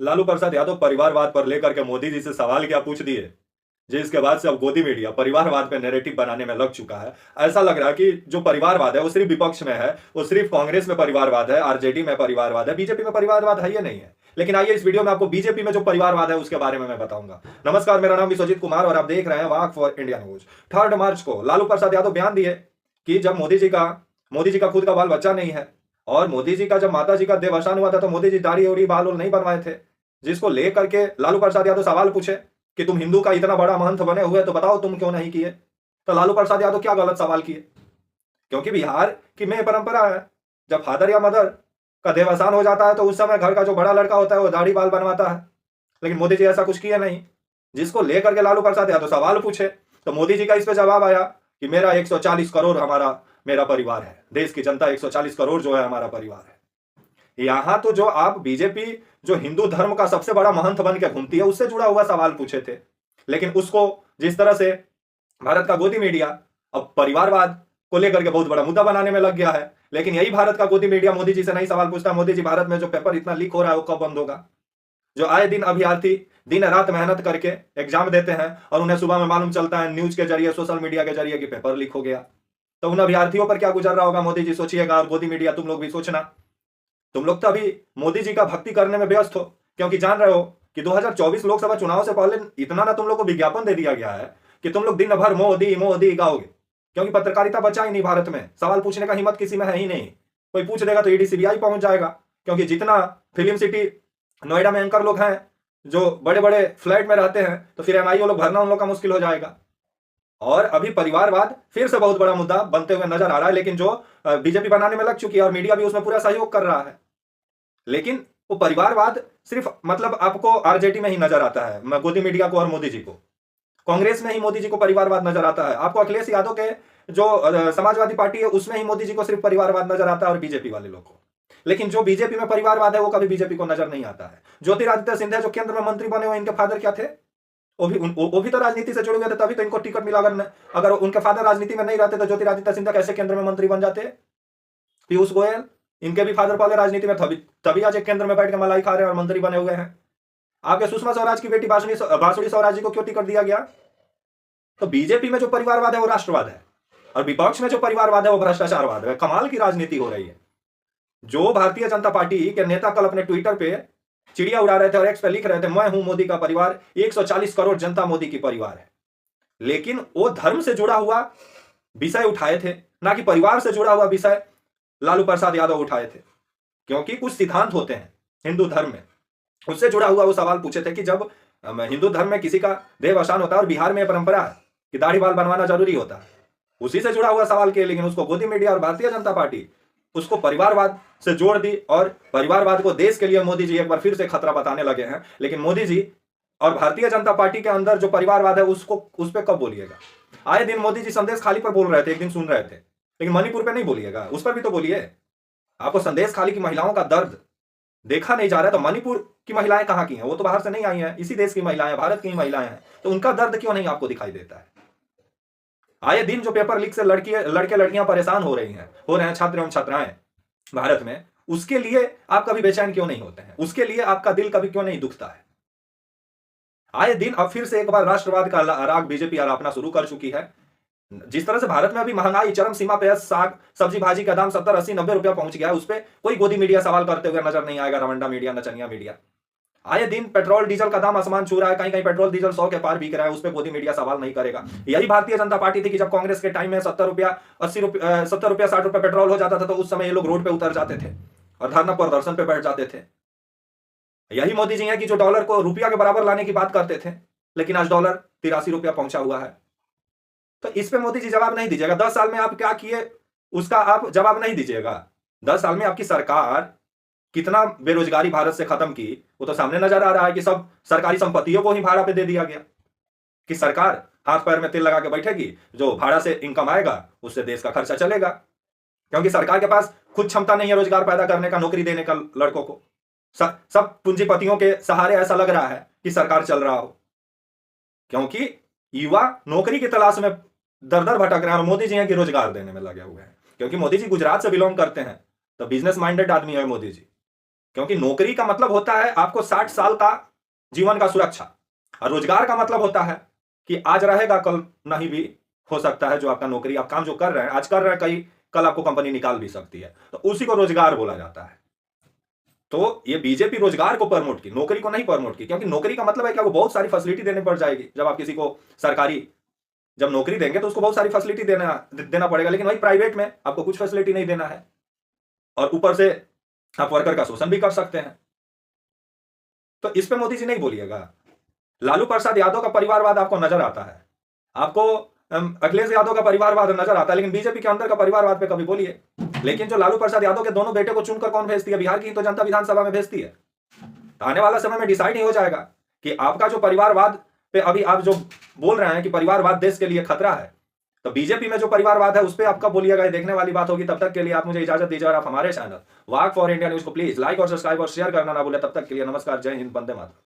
लालू प्रसाद यादव परिवारवाद पर लेकर के मोदी जी से सवाल क्या पूछ दिए, जिसके बाद से अब गोदी मीडिया परिवारवाद पे नैरेटिव बनाने में लग चुका है। ऐसा लग रहा है कि जो परिवारवाद है वो सिर्फ विपक्ष में है, वो सिर्फ कांग्रेस में परिवारवाद है, आरजेडी में परिवारवाद है, बीजेपी में परिवारवाद है ये नहीं है। लेकिन आइए इस वीडियो में आपको बीजेपी में जो परिवारवाद है उसके बारे में मैं बताऊंगा। नमस्कार, मेरा नाम विश्वजीत कुमार और आप देख रहे हैं वाक फॉर इंडिया न्यूज। 3 मार्च को लालू प्रसाद यादव बयान दिए कि जब मोदी जी का खुद का बाल बच्चा नहीं है और मोदी जी का जब माता जी का देहावसान हुआ था तो मोदी जी दाढ़ी और बाल नहीं बनवाए थे, जिसको लेकर के लालू प्रसाद यादव सवाल पूछे कि तुम हिंदू का इतना बड़ा महंत बने हुए तो बताओ तुम क्यों नहीं किए। तो लालू प्रसाद यादव क्या गलत सवाल किए? क्योंकि बिहार की में परंपरा है, जब फादर या मदर का देहावसान हो जाता है तो उस समय घर का जो बड़ा लड़का होता है वो दाढ़ी बाल बनवाता है। लेकिन मोदी जी ऐसा कुछ किए नहीं, जिसको लेकर के लालू प्रसाद यादव सवाल पूछे तो मोदी जी का इस पे जवाब आया कि मेरा 140 करोड़ मेरा परिवार है, देश की जनता 140 करोड़ जो है हमारा परिवार है। यहां तो जो आप बीजेपी जो हिंदू धर्म का सबसे बड़ा महंत बन के घूमती है उससे जुड़ा हुआ सवाल पूछे थे, लेकिन उसको जिस तरह से भारत का गोदी मीडिया अब परिवारवाद को लेकर के बहुत बड़ा मुद्दा बनाने में लग गया है। लेकिन यही भारत का गोदी मीडिया मोदी जी से नहीं सवाल पूछता, मोदी जी भारत में जो पेपर इतना लीक हो रहा है वो कब बंद होगा? जो आए दिन अभ्यर्थी दिन रात मेहनत करके एग्जाम देते हैं और उन्हें सुबह में मालूम चलता है न्यूज के जरिए, सोशल मीडिया के जरिए कि पेपर लीक हो गया, तो उन अभ्यर्थियों पर क्या गुजर रहा होगा मोदी जी सोचिएगा, और गोदी मीडिया तुम लोग भी सोचना। तुम लोग तो अभी मोदी जी का भक्ति करने में व्यस्त हो, क्योंकि जान रहे हो कि 2024 लोकसभा चुनाव से पहले इतना ना तुम लोग को विज्ञापन दे दिया गया है कि तुम लोग दिन भर मोदी मोदी गाओगे, क्योंकि पत्रकारिता बचा ही नहीं भारत में, सवाल पूछने का हिम्मत किसी में है ही नहीं। कोई पूछ देगा तो ईडी सीबीआई पहुंच जाएगा, क्योंकि जितना फिल्म सिटी नोएडा में एंकर लोग हैं जो बड़े बड़े फ्लैट में रहते हैं, तो फिर एमआईओ लोग भरना उन लोग का मुश्किल हो जाएगा। और अभी परिवारवाद फिर से बहुत बड़ा मुद्दा बनते हुए नजर आ रहा है, लेकिन जो बीजेपी बनाने में लग चुकी है और मीडिया भी उसमें पूरा सहयोग कर रहा है। लेकिन वो परिवारवाद सिर्फ मतलब आपको आरजेडी में ही नजर आता है, गोदी मीडिया को और मोदी जी को। कांग्रेस में ही मोदी जी को परिवारवाद नजर आता है, आपको अखिलेश यादव के जो समाजवादी पार्टी है उसमें ही मोदी जी को सिर्फ परिवारवाद नजर आता है और बीजेपी वाले लोग को। लेकिन जो बीजेपी में परिवारवाद है वो कभी बीजेपी को नजर नहीं आता है। ज्योतिरादित्य सिंधिया जो केंद्र में मंत्री बने हुए, इनके फादर क्या थे? वो भी तो राजनीति से जुड़े हुए थे, तभी तो इनको टिकट मिला। अगर उनके फादर राजनीति में नहीं रहते तो ज्योतिरादित्य सिंधिया कैसे केंद्र में मंत्री बन जाते? पीयूष गोयल, इनके भी फादर पहले राजनीति में, तभी आज एक केंद्र में बैठ के मलाई खा रहे हैं और मंत्री बने हुए हैं। आपके सुषमा स्वराज की बेटी बांसुरी स्वराज जी को क्यों टिकट दिया गया? तो बीजेपी में जो परिवारवाद है वो राष्ट्रवाद है, और विपक्ष में जो परिवारवाद है वो भ्रष्टाचारवाद है। कमाल की राजनीति हो रही है। जो भारतीय जनता पार्टी के नेता कल अपने ट्विटर पे चिड़िया उड़ा रहे थे और एक्स पे लिख रहे थे मैं हूं मोदी का परिवार, 140 करोड़ जनता मोदी की परिवार है, लेकिन वो धर्म से जुड़ा हुआ विषय उठाए थे, ना कि परिवार से जुड़ा हुआ विषय लालू प्रसाद यादव उठाए थे। क्योंकि कुछ सिद्धांत होते हैं हिंदू धर्म में, उससे जुड़ा हुआ वो सवाल पूछे थे कि जब हिंदू धर्म में किसी का देहावसान होता है और बिहार में परंपरा है कि दाढ़ी बाल बनवाना जरूरी होता है, उसी से जुड़ा हुआ सवाल किया। लेकिन उसको गोदी मीडिया और भारतीय जनता पार्टी उसको परिवारवाद से जोड़ दी, और परिवारवाद को देश के लिए मोदी जी एक बार फिर से खतरा बताने लगे हैं। लेकिन मोदी जी और भारतीय जनता पार्टी के अंदर जो परिवारवाद है उसको उस पर कब बोलिएगा? आए दिन मोदी जी संदेश खाली पर बोल रहे थे, एक दिन सुन रहे थे, लेकिन मणिपुर पे नहीं बोलिएगा, उस पर भी तो बोलिए। आपको संदेश खाली की महिलाओं का दर्द देखा नहीं जा रहा है, तो मणिपुर की महिलाएं कहां की हैं? वो तो बाहर से नहीं आई हैं, इसी देश की महिलाएं, भारत की महिलाएं हैं, तो उनका दर्द क्यों नहीं आपको दिखाई देता है? आए दिन जो पेपर लीक से लड़के लड़कियां परेशान हो रहे हैं छात्र एवं छात्राएं भारत में, उसके लिए आप कभी बेचैन क्यों नहीं होते हैं? उसके लिए आपका दिल कभी क्यों नहीं दुखता है? आए दिन अब फिर से एक बार राष्ट्रवाद का राग बीजेपी आलापना शुरू कर चुकी है। जिस तरह से भारत में अभी महंगाई चरम सीमा पे, साग सब्जी भाजी का दाम 70 80 90 रुपया पहुंच गया है, उस पर कोई गोदी मीडिया सवाल करते हुए नजर नहीं आएगा, रवंडा मीडिया, नचनिया मीडिया। आए दिन पेट्रोल डीजल का दाम आसमान छू रहा है, कहीं कहीं पेट्रोल डीजल 100 के पार बिक रहा है, उस पर गोदी मीडिया सवाल नहीं करेगा। यही भारतीय जनता पार्टी थी कि जब कांग्रेस के टाइम में 70 रुपया 80 रुपया 70 रुपया 60 रुपया पेट्रोल हो जाता था तो उस समय ये लोग रोड पे उतर जाते थे और धरना प्रदर्शन पे बैठ जाते थे। यही मोदी जी हैं कि जो डॉलर को रुपया के बराबर लाने की बात करते थे, लेकिन आज डॉलर 83 रुपया पहुंचा हुआ है। तो इस पे मोदी जी जवाब नहीं दीजिएगा। 10 साल में आप क्या किए उसका आप जवाब नहीं दीजिएगा। 10 साल में आपकी सरकार कितना बेरोजगारी भारत से खत्म की वो तो सामने नजर आ रहा है कि सब सरकारी संपत्तियों को ही भाड़ा पे दे दिया गया, कि सरकार हाथ पैर में तेल लगा के बैठेगी, जो भाड़ा से इनकम आएगा उससे देश का खर्चा चलेगा, क्योंकि सरकार के पास खुद क्षमता नहीं है रोजगार पैदा करने का, नौकरी देने का लड़कों को। सब पूंजीपतियों के सहारे ऐसा लग रहा है कि सरकार चल रहा हो, क्योंकि युवा नौकरी की तलाश में दर दर भटक रहे हैं और मोदी जी हैं कि रोजगार देने में लगे हुए हैं। क्योंकि मोदी जी गुजरात से बिलोंग करते हैं, तो बिजनेस माइंडेड आदमी है मोदी जी। क्योंकि नौकरी का मतलब होता है आपको 60 साल का जीवन का सुरक्षा, और रोजगार का मतलब होता है कि आज रहेगा कल नहीं भी हो सकता है। जो आपका नौकरी, आप काम जो कर रहे हैं आज कर रहे हैं, कई कल आपको कंपनी निकाल भी सकती है, तो उसी को रोजगार बोला जाता है। तो ये बीजेपी रोजगार को प्रमोट की, नौकरी को नहीं प्रमोट की, क्योंकि नौकरी का मतलब है कि आपको बहुत सारी फैसिलिटी देनी पड़ जाएगी। जब आप किसी को सरकारी जब नौकरी देंगे तो उसको बहुत सारी फैसिलिटी देना पड़ेगा, लेकिन वही प्राइवेट में आपको कुछ फैसिलिटी नहीं देना है, और ऊपर से आप वर्कर का शोषण भी कर सकते हैं। तो इस पे मोदी जी नहीं बोलिएगा। लालू प्रसाद यादव का परिवारवाद आपको नजर आता है, आपको अखिलेश यादव का परिवारवाद नजर आता है, लेकिन बीजेपी के अंदर का परिवारवाद पे कभी बोलिए। लेकिन जो लालू प्रसाद यादव के दोनों बेटे को चुनकर कौन भेजती है? बिहार की तो जनता विधानसभा में भेजती है। तो आने वाला समय में डिसाइड नहीं हो जाएगा कि आपका जो परिवारवाद पे अभी आप जो बोल रहे हैं कि परिवारवाद देश के लिए खतरा है, तो बीजेपी में जो परिवारवाद है उस पर आप कब बोलिएगा, ये देखने वाली बात होगी। तब तक के लिए आप मुझे इजाजत दीजिए, और आप हमारे channel walk for India news को प्लीज लाइक और सब्सक्राइब और शेयर करना ना भूलें। तब तक के लिए नमस्कार, जय हिंद, वंदे मातरम।